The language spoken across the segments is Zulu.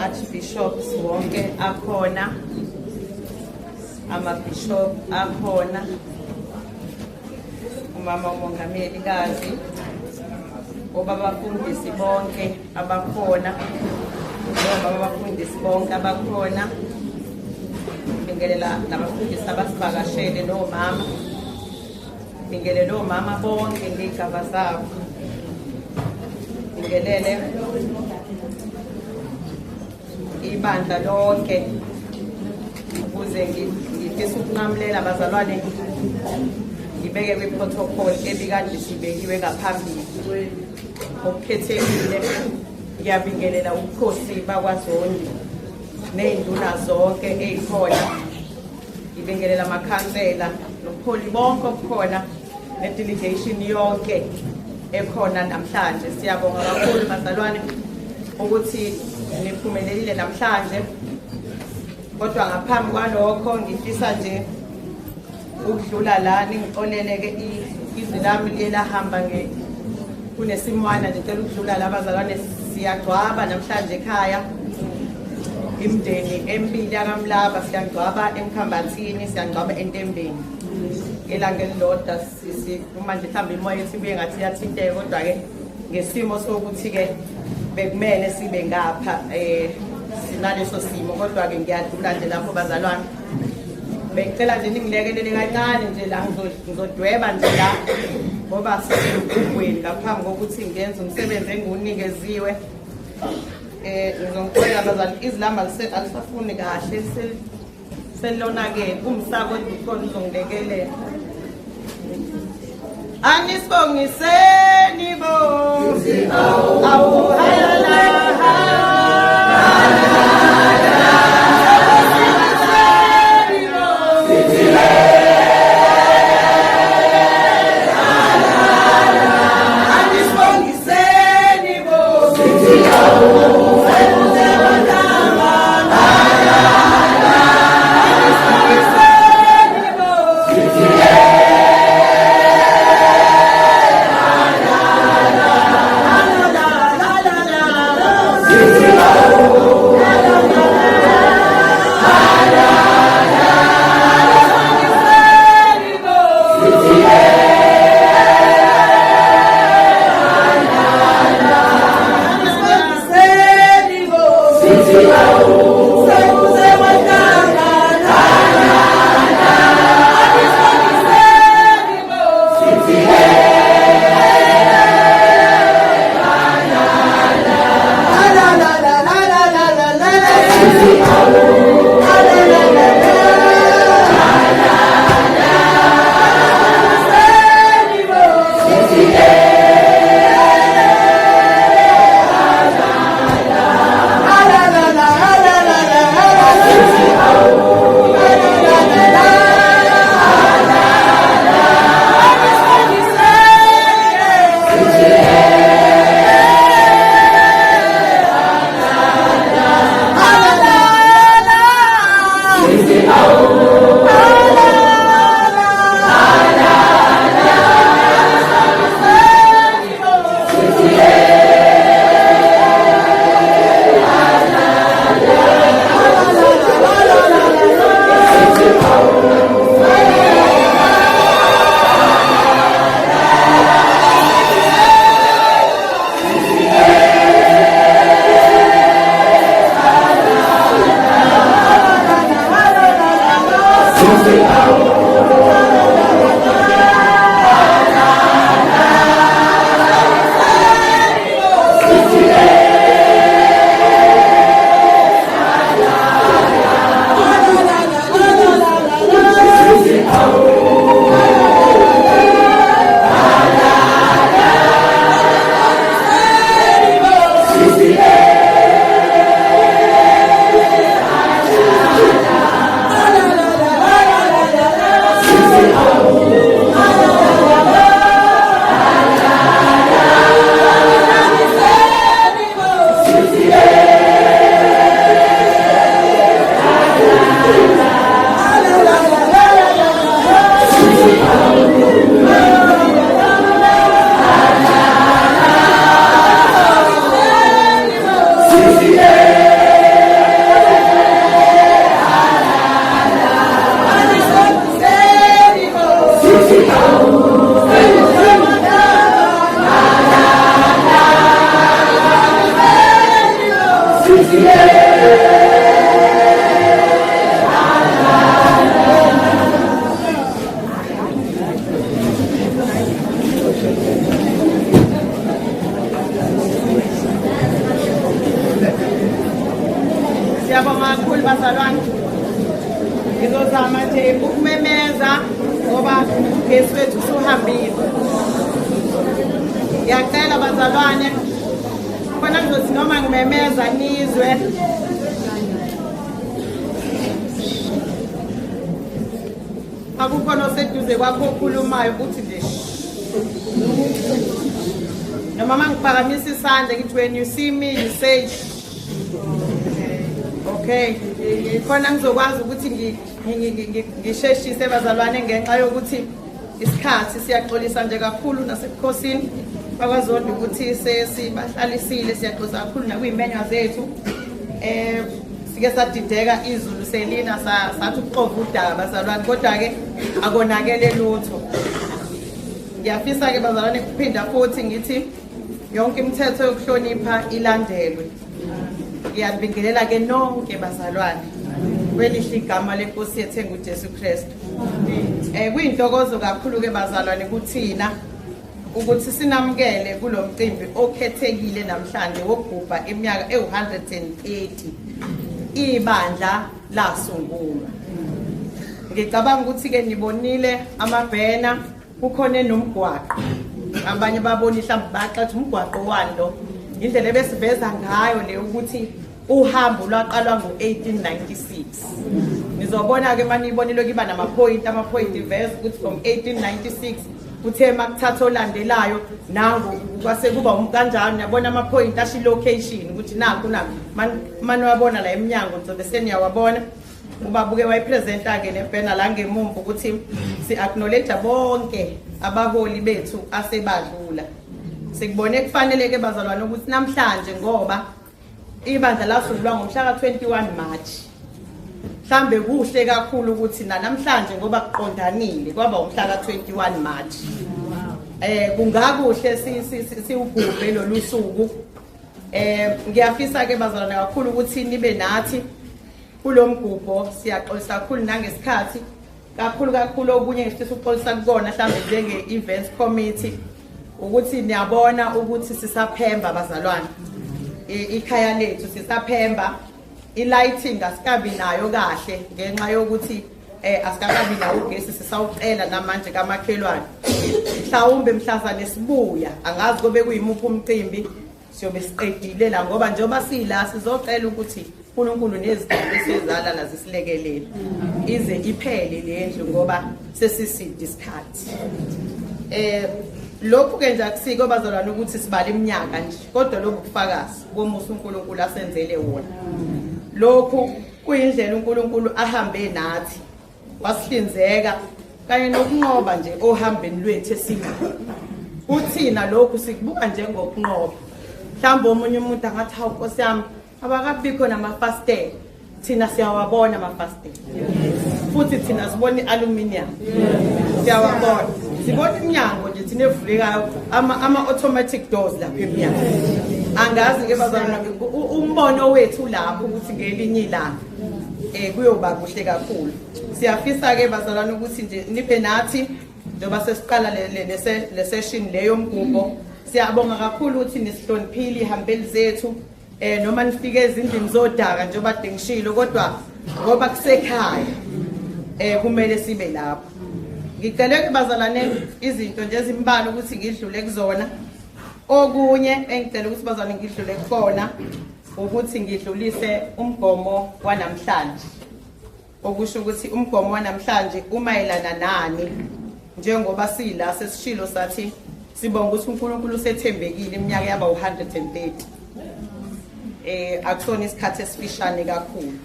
Archbishops wonke akhona, ama-bishop akhona, umama umongameli kazi, obabafundisi bonke abakhona, abafundisi bonke abakhona, bingelela nabafundisi abasivakashele nomama, bingelele omama bonke ngey'gaba zabo, bingelele ibandla lonke ukuze ngifisa ukunqamulela abazalwane ngibeke kwi-protocol ebikade sibekiwe ngaphambili okukhethekile. Ngiyabingelela ubukhosi bakwaZondi ney'nduna zonke ey'khona, ngibingelela amakhansela nobuholi bonke obukhona ne-delegation yonke ekhona namhlanje. Siyabonga kakhulu bazalwane ukuthi niphumelelile namhlanje, kodwa ngaphambi kwalokho ngifisa nje ukudlula la ningixolele-ke izwi lami liye lahamba kunesimwana nje, ngicela ukudlula la bazalwane. Siyagcwaba namhlanje ekhaya, imindeni emibili yakamlaba, siyagcwaba eMkhambathini, siyagcwaba eNtembeni. Elanga elilodwa uma nje mhlawumbe imoya yethu ibuye ngathi iyathinteka, kodwa-ke ngesimo sokuthi-ke bekumele sibe ngapha sinaleso simo, kodwa-ke ngiyadlula nje lapho bazalwane. Bengicela nje ningilekelele kancane nje la, ngizodweba nje la ngoba sisemgubweni ngaphambi kokuthi ngenze umsebenzi engiwunikeziwe. Ngizongicela bazalwane, izilamba alisafuni kahle, selonakele umsako endikhona uzongilekelela. Anisibongiseni bo la la la Siyabonga kakhulu bazalwane. Ngizozama nje ukumemeza ngoba ugesi wethu usuhambile. Ngiyacela bazalwane, khona ngizothi noma ngimemeza nizwe. Akukhona oseduze kwakho okhulumayo uthi nje. Noma mangiphakamisa isandla ngithi when you see me you say okay. Khona ngizokwazi ukuthi ngisheshise bazalwane ngenxa yokuthi isikhathi siyaxolisa nje kakhulu nasebukhosini bakwaZondi ukuthi sesibahlalisile siyaxolisa kakhulu nakwimenywa zethu. Sike sadideka izulu selina sathi ukuxova udaba bazalwane, kodwa ke akonakele lutho. Ngiyafisa ke bazalwane kuphinda futhi ngithi yonke imithetho yokuhlonipha ilandelwe. Ngiyabingelela ke nonke bazalwane kwelihle igama lenkosi yethu enguJesu Kristu. Kuyintokozo kakhulu ke bazalwane kuthina ukuthi sinamukele kulomcimbi okhethekile namhlanje wokugubha iminyaka e130 ibandla lasungulwa. Ngicabanga ukuthi ke nibonile amabhena, kukhona nomgwaqo. Abanye babona mhlawumbe baxathi umgwaqo wani lo, indlela ebesiveza ngayo le ukuthi uhambo lwaqalwa ngo1896. Nizobona ke manibonile kiba ama-point verse ukuthi from 1896 uthe makuthatha olandelayo nango kwase kuba kanjani. Yabona ama-point asho location ukuthi naku mani wabona la eminyango nizobe seniyawabona. Ubabuke wayipresenta ke nebhena la ngemumva ukuthi si-acknowledge bonke abaholi bethu asebadlula. Sikubone kufanele ke bazalwane ukuthi namhlanje ngoba ibandla lasungulwa ngomhla ka21 March, mhlambe kuhle kakhulu ukuthi namhlanje ngoba kuqondanile kwaba umhla ka21 March. Kungakuhle siugubhe lo lusuku. Ngiyafisa ke bazalwane kakhulu ukuthi nibe nathi kulomgubho. Siyaxolisa kakhulu nangesikhathi kakhulu okunye ngifisa ukuxolisa kukona mhlambe njenge-events committee ukuthi niyabona ukuthi sisaphemba bazalwane. Ikhaya lethu sisaphemba, i-lighting asikabi nayo kahle ngenxa yokuthi asikabi nawo ugesi sisawucela namanje kamakhelwane. Mhlawumbe mhlazane sibuya angazi kobe kuyimuphi umcimbi siyobe siqedile la ngoba njengoba sila sizocela ukuthi uNkulunkulu nezidalwa esezala lazisilekelele ize iphele le ndlu ngoba sesiside isikhathi. Lokhu ke nje akusiko bazalwane ukuthi sibala iminyaka nje, kodwa lokhu kufakazi komusa uNkulunkulu asenzele wona. Lokhu kuyindlela uNkulunkulu ahambe nathi wasihlinzeka kanye nokunqoba nje ohambeni lwethu esinga. Uthina lokhu sikubuka njengokunqoba. Mhlawumbe omunye umuntu angathi hawu Nkosi yami abakabikho namafastela. Thina siyawabona amafastela. Futhi thina sibona i-aluminium. Siyawabona. Sibona iminyango nje thina evulekayo ama-automatic doors lapha eminyango. Angazi ke bazalwane umbono wethu lapho ukuthi ngelinye ilanga kuyoba kuhle kakhulu. Siyafisa ke bazalwane ukuthi nje nibe nathi njengoba sesiqala le session leyo mgubho. Siyabonga kakhulu ukuthi nisihloniphile ihambeli zethu noma nifike ezindlini zodaka njengoba dengishilo, kodwa ngoba kusekhaya kumele sibe lapho. Ngicela ke bazalwane izinto nje ezimbalwa ukuthi ngidlule kuzona. Okunye engicela ukuthi bazalwane ngidlule kukona ukuthi ngidlulise umgomo wanamhlanje. Okusho ukuthi umgomo wanamhlanje umayelana nani njengoba sila sesishilo sathi sibonga ukuthi uNkulunkulu usethembekile iminyaka yaba 130. Akusona isikhathi esifishane kakhulu.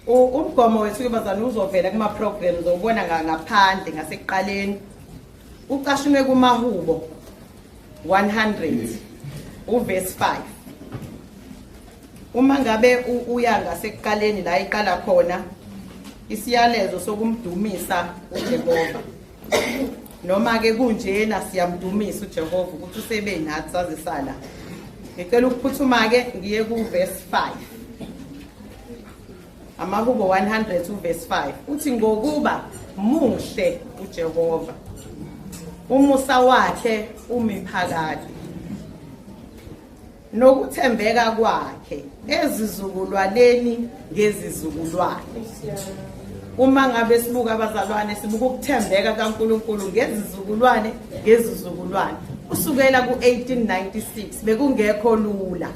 Umgomo wethu ke bazalwane uzovela kuma programs uzobona ngaphandle ngasekuqaleni. Ucashunwe kumahubo 100 uverse 5. Uma ngabe uya ngasekuqaleni la iqala khona isiyalezo sokumdumisa uJehova. Noma ke kunjena siyamdumisa uJehova ukuthi usebenathi sazisala. Ngicela ukuphuthuma ke ngiye ku verse 5. Amahubo 100 uverse 5 uthi ngokuba muhle uJehova umusa wakhe umiphakade nokuthembeka kwakhe ezizukulwaneni ngezizukulwane. Uma ngabe sibuka abazalwane sibuka ukuthembeka kaNkulunkulu ngezizukulwane ngezizukulwane. Kusukela ku1896 bekungekho lula.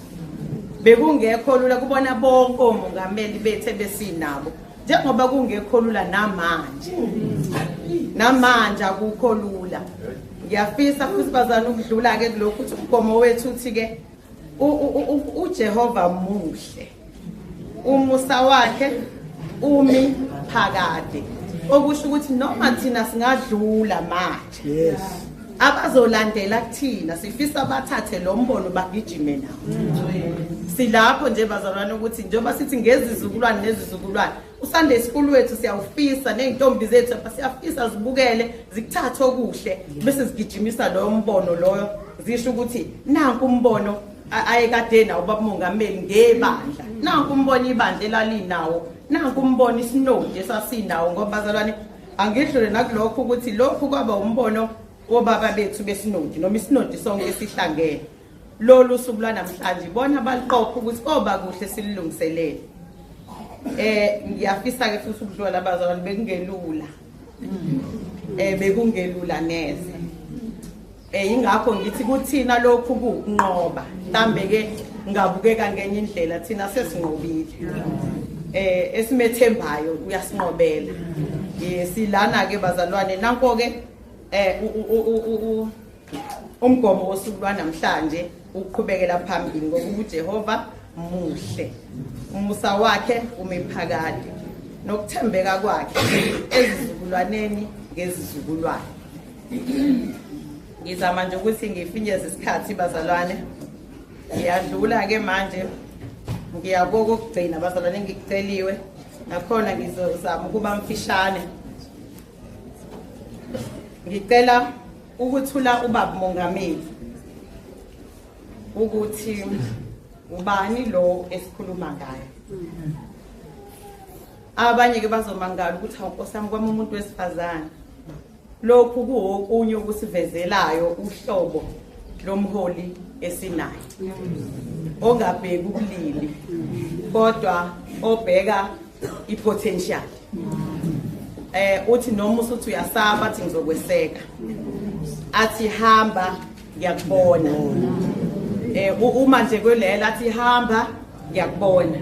Bekungekho lula kubona bonke omongameli bethe besinabo. Njengoba kungekho lula namanje. Namanje akukho lula. Ngiyafisa futhi bazalwane ukudlula ke kulokhu ukuthi umgomo wethu uthi ke uJehova muhle. Umusa wakhe umi phakade. Okusho ukuthi noma thina singadlula manje. Yes. Abazolandela kuthina sifisa bathathe lo mbono bagijime nawo. Silapho nje bazalwane ukuthi njengoba sithi ngezizukulwane nezizukulwane uSunday school wethu siyawufisa nezintombi zethu siyafisa zibukele zikuthathe okuhle bese zigijimisa lo mbono loyo zisho ukuthi nanku umbono ayekade nawo babumongameli ngebandla. Nanku umbono ibandla elalinawo. Nanku umbono isinode esasinawo ngoba bazalwane angidlule nakulokho ukuthi lokhu kwaba umbono wobaba bethu besinodi noma isinodi sonke esihlangene. Lolu suku namhlanje bona baliqopha ukuthi oba kuhle silungiselele. Ngiyafisa ke futhi ukudlula labazalwane bekungelula. Bekungelula neze. Ingakho ngithi kuthina lokhu kunqoba. Mhlambe ke ngabukeka ngenye indlela thina sesinqobile. Esimethembayo uyasinqobela. Silana ke bazalwane nanko ke umgomo wosuku namhlanje uqhubekela phambili ngoba uJehova muhle. Umusa wakhe umiphakade nokuthembeka kwakhe ezizukulwaneni ngezizukulwane. Ngizama nje ukuthi ngifinyeze isikhathi bazalwane. Ngiyadlula ke manje ngiyabonga ukugcina bazalwane ngikuceliwe nakhona ngizozama ukuba mfishane. Ngicela ukuthula ubaba mongameli ukuthi ubani lo esikhuluma ngayo. Abanye ke bazomangala ukuthi awunkosami kwami umuntu wesifazane. Lokhu kuokunye ukusivezelayo uhlobo lomholi esinayo. Ongabheki ubulili kodwa obheka ipotential. Uthi noma usuthi uyasaba athi ngizokweseka. Athi hamba ngiyakubona. Uma nje kwelela athi hamba ngiyakubona.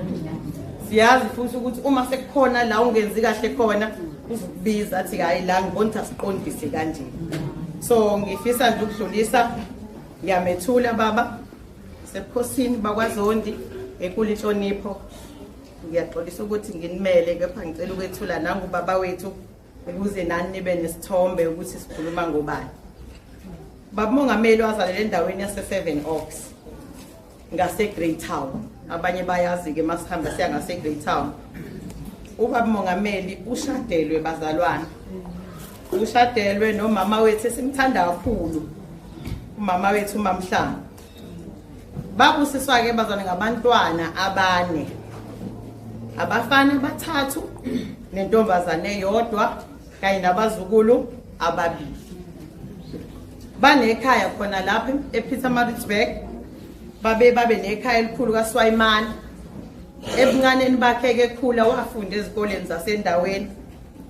Siyazi futhi ukuthi uma sekukhona la ungenzi kahle khona uzokubiza athi hayi la ngibona ukuthi asiqondise kanje. So ngifisa nje ukudlulisa ngiyamethula baba sebukhosini bakwaZondi ekulitshonipho. Ngiyaxolisa ukuthi nginimele kepha ngicela ukwethula nangubaba wethu ukuze nani nibe nesithombe ukuthi sikhuluma ngobani. Baba mongameli wazalelwa endaweni yase 7 Oaks ngase Greytown. Abanye bayazi ke masihamba siya ngase Greytown. Ubaba mongameli ushadelwe bazalwane. Ushadelwe nomama wethu esimthanda kakhulu. Umama wethu uMamhlanga. Babusiswa ke bazalwane ngabantwana abane. Abafana bathathu nentombazane eyodwa kanye nabazukulu ababili. Banekhaya khona lapha ePietermaritzburg. Babe nekhaya elikhulu kaSwayman. Ebunganeni bakhe ke khula wafunda ezikoleni zasendaweni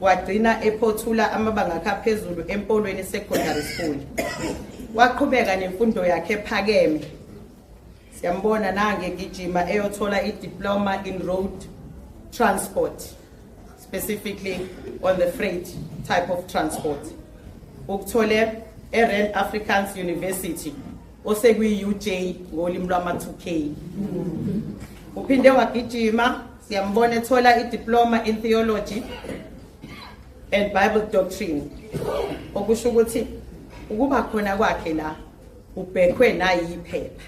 wagcina ephothula amabanga aphezulu Empolweni Secondary School. Waqhubeka nemfundo yakhe ephakeme. Siyambona nange gijima eyothola idiploma in road transport, specifically on the freight type of transport. Ukuthole eRand Afrikaans University osekwi UJ ngolimi lwama-2K. Uphinde wagijima siyambona ethola idiploma in theology and Bible doctrine. Okusho ukuthi ukuba khona kwakhe la ubhekwe nayiphepha.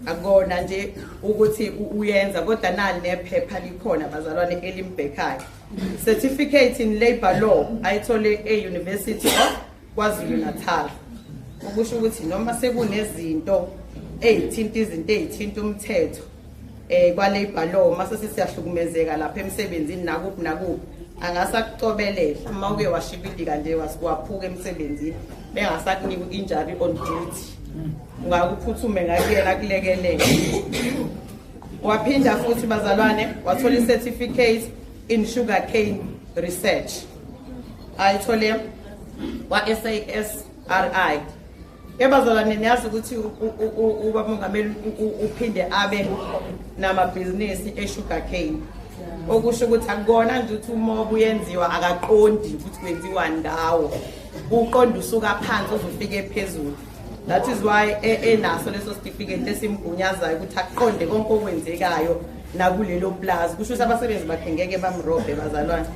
Akona nje ukuthi uyenza kodwa nali nephepha likhona bazalwane elimbhekayo. Certificate in labor law ayithole e-University of KwaZulu-Natal. Ukusho ukuthi noma sekunezinto ezithinta umthetho kwa labor law mase siyahlukumezeka lapha emsebenzini nakuphi angasakucobelela uma uke washibilika nje waphuka emsebenzini bengasakunika injury on duty. Ungakuphuthume ngakuyena kulekelele. Waphinda futhi bazalwane wathola i-certificate in sugarcane research. Ayithole wa-SASRI. Ebazalwane niyazi ukuthi ubamongameli uphinde abe namabhizinisi e-sugarcane. Okusho ukuthi akukona nje ukuthi umoba uyenziwa akaqondi ukuthi kwenziwa ndawo. Uqonda usuka phansi uzofika ephezulu. That is why enaso leso certificate esimgunyazayo ukuthi aqonde konke okwenzekayo nakulelo plaza. Kusho ukuthi abasebenzi bakhe ngeke bamrobhe bazalwane.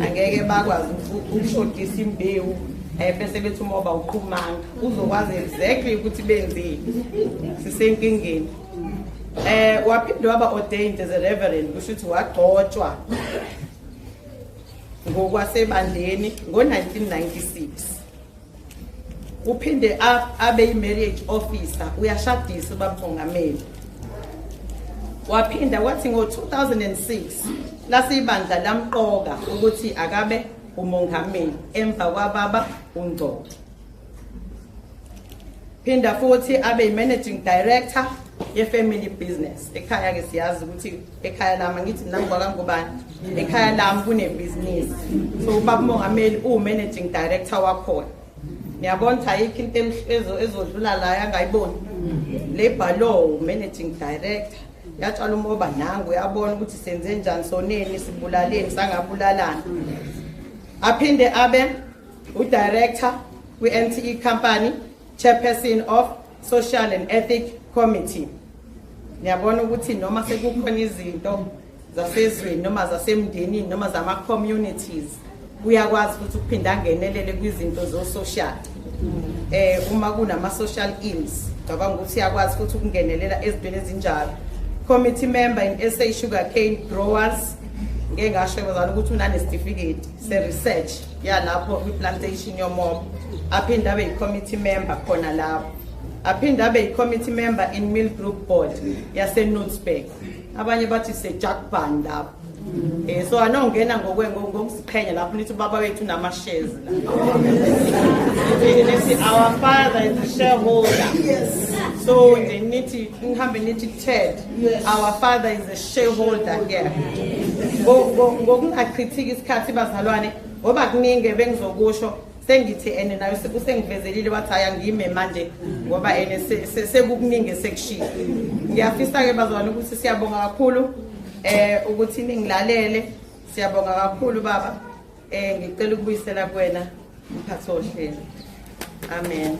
Angeke bakwazi ukushodisa imbewu bese bethi umoba uqhumanga. Uzokwazi exactly ukuthi benzeni. Sisenkingeni. Waphinde waba ordained as a reverend. Kusho ukuthi wagcotshwa ngokwasebandleni ngo-1996. Uphinde abe marriage officer uyashadisa ubamongameli. Waphinda wathi ngo-2006 lasibandla lamqoka ukuthi akabe umongameli emva kwababa uNgcobo. Phinda futhi abe managing director ye-family business. Ekhaya ke siyazi ukuthi ekhaya lami ngithi nami kwakangubani ekhaya lami kunebusiness. So ubaba umongameli managing director wakhona. Niyabona ayikho into ezodlula la yangayiboni. Labor law managing director yatshala umoba nangu uyabona ukuthi senze njani soneni sibulaleni sangabulalana. Aphinde abe udirector we-NTE company, chairperson of social and ethic committee. Niyabona ukuthi noma sekukhona izinto zasezweni noma zasemndenini noma zama-communities uyakwazi ukuthi uphinda angenelele kwizinto zo-social. Uma kunama-social ills ngicabanga ukuthi uyakwazi futhi ukungenelela ezintweni ezinjalo. Committee member in SA Sugarcane Growers. Ngeke ngasho bazana ukuthi unane-certificate se-research yalapho kwi-plantation yomoba. Aphinde abe yi-committee member khona lapho. Aphinde abe yi-committee member in Mill Group Board yase-Nutsburg. Abanye bathi se-Jackban lapho. So anongena ngokusiqhenya lapho nithi baba wethu unama-shares la. Our father is a shareholder. Yes. So they nihambe nithi Ted. Our father is a shareholder here. Ngokungachithi isikhathi bazalwane ngoba kuningi bengizokusho sengithi ene nayo usengivezelile bathi ayangime manje ngoba ene sekukuningi sekushiya. Ngiyafisa ke bazalwane ukuthi siyabonga kakhulu ukuthi ningilalele. Siyabonga kakhulu baba. Ngicela ukubuyisela kuwena mphathi ohlelo. Amen.